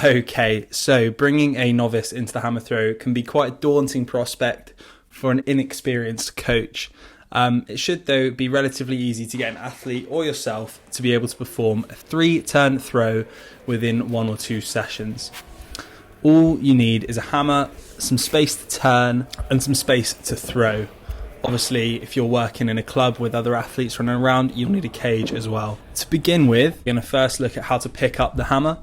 Okay, so bringing a novice into the hammer throw can be quite a daunting prospect for an inexperienced coach. It should, though, be relatively easy to get an athlete or yourself to be able to perform a 3-turn throw within 1 or 2 sessions. All you need is a hammer, some space to turn, and some space to throw. Obviously, if you're working in a club with other athletes running around, you'll need a cage as well. To begin with, you're going to first look at how to pick up the hammer.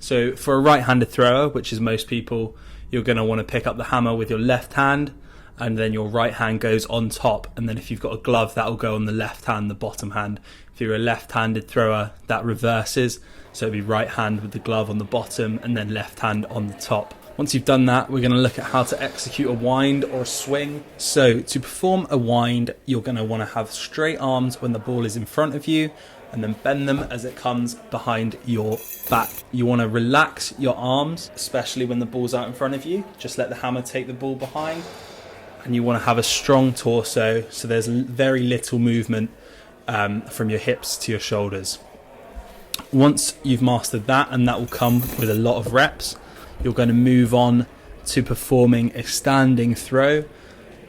So for a right-handed thrower, which is most people, you're going to want to pick up the hammer with your left hand, and then your right hand goes on top. And then if you've got a glove, that will go on the left hand, the bottom hand. If you're a left-handed thrower, that reverses. So it'll be right hand with the glove on the bottom and then left hand on the top. Once you've done that, we're going to look at how to execute a wind or a swing. So to perform a wind, you're going to want to have straight arms when the ball is in front of you, and then bend them as it comes behind your back. You want to relax your arms, especially when the ball's out in front of you. Just let the hammer take the ball behind. And you want to have a strong torso, so there's very little movement from your hips to your shoulders. Once you've mastered that, and that will come with a lot of reps, you're going to move on to performing a standing throw.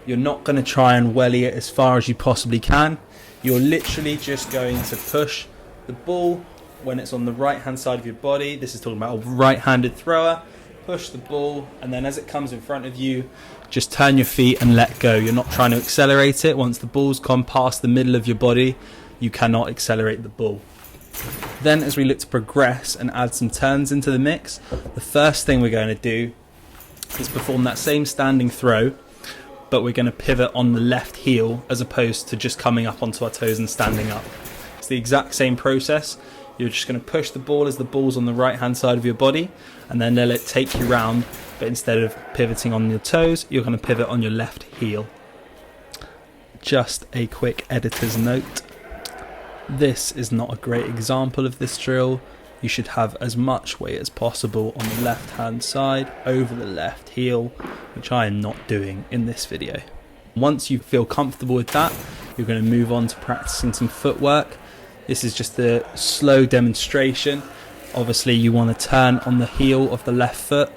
You're not going to try and welly it as far as you possibly can. You're literally just going to push the ball when it's on the right hand side of your body. This is talking about a right-handed thrower. Push the ball, and then as it comes in front of you, just turn your feet and let go. You're not trying to accelerate it. Once the ball's gone past the middle of your body, you cannot accelerate the ball. Then as we look to progress and add some turns into the mix, the first thing we're going to do is perform that same standing throw, but we're going to pivot on the left heel as opposed to just coming up onto our toes and standing up. It's the exact same process. You're just going to push the ball as the ball's on the right hand side of your body, and then let it take you round, but instead of pivoting on your toes, you're going to pivot on your left heel. Just a quick editor's note. This is not a great example of this drill. You should have as much weight as possible on the left hand side over the left heel, which I am not doing in this video. Once you feel comfortable with that, you're going to move on to practicing some footwork. This is just a slow demonstration. Obviously you want to turn on the heel of the left foot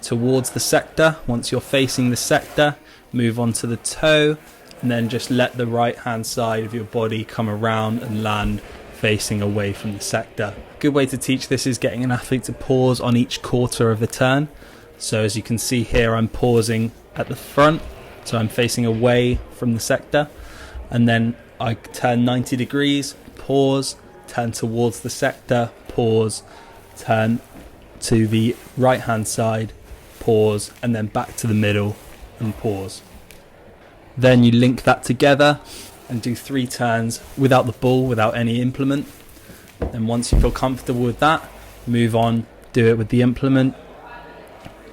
towards the sector. Once you're facing the sector, move on to the toe, and then just let the right hand side of your body come around and land facing away from the sector. A good way to teach this is getting an athlete to pause on each quarter of the turn. So as you can see here, I'm pausing at the front, so I'm facing away from the sector, and then I turn 90 degrees, pause, turn towards the sector, pause, turn to the right hand side, pause, and then back to the middle and pause. Then you link that together and do 3 turns without the ball, without any implement. And once you feel comfortable with that, move on, do it with the implement.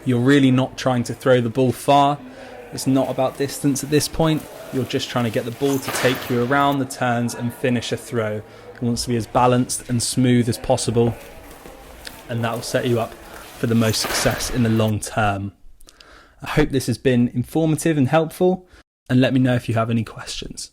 You're really not trying to throw the ball far. It's not about distance at this point. You're just trying to get the ball to take you around the turns and finish a throw. It wants to be as balanced and smooth as possible, and that will set you up for the most success in the long term. I hope this has been informative and helpful, and let me know if you have any questions.